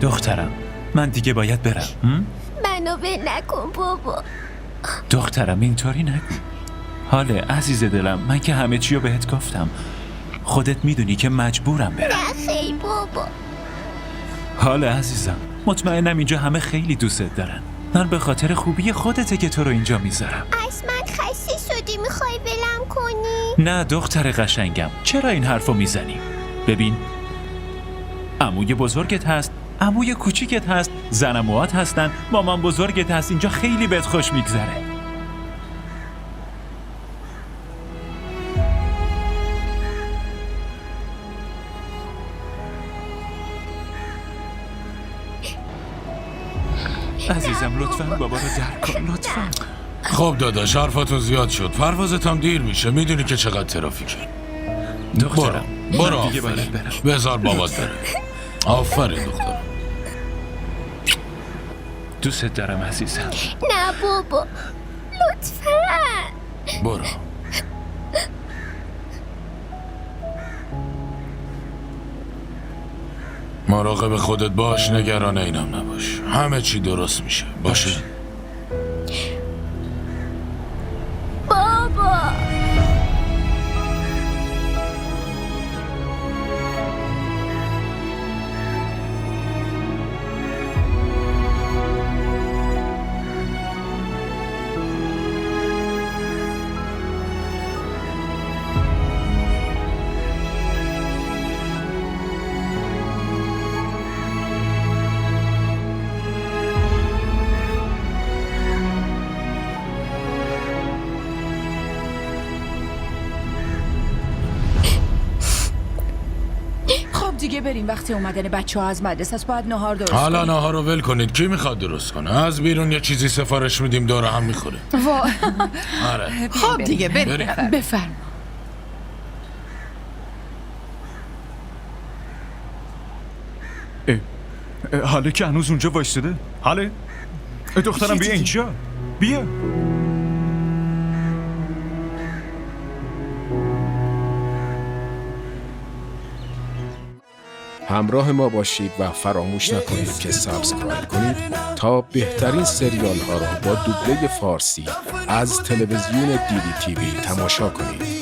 دخترم من دیگه باید برم. منو ول نکن بابا. دخترم اینطوری نگو. حاله عزیز دلم، من که همه چی رو بهت گفتم. خودت میدونی که مجبورم برم. نه خیلی بابا. حاله عزیزم، مطمئنم اینجا همه خیلی دوستت دارن. من به خاطر خوبی خودته که تو رو اینجا میذارم. از من خسته شدی میخوای ولم کنی؟ نه دختر قشنگم، چرا این حرفو میزنی؟ ببین، عموی بزرگت هست، عموی کوچیکت هست، زنموات هستن، مامان بزرگت هست. اینجا خیلی بهت خوش میگذره. عزیزم لطفاً بابا رو درک کن، لطفاً. خب داداش حرفاتون زیاد شد، پروازت هم دیر میشه، میدونی که چقدر ترافیکه. دخترم برو من دیگه باید برم. بذار بابات بره. آفرین دخترم. دوست دارم عزیزم. نه بابا لطفاً. برو. مراقب خودت باش، نگران اینم نباش، همه چی درست میشه. باشه؟ بابا دیگه بریم، وقتی اومدن بچه ها از مدرسه است باید نهار درست حالا کنیم. نهار رو ول کنید، کی میخواد درست کنه؟ از بیرون یه چیزی سفارش میدیم دور هم میخوره. آره خب دیگه بریم. بفرما. حاله که هنوز اونجا وایستده. حاله دخترم بیا اینجا، بیا. همراه ما باشید و فراموش نکنید که سابسکرایب کنید تا بهترین سریال ها را با دوبله فارسی از تلویزیون دیدی تیوی تماشا کنید.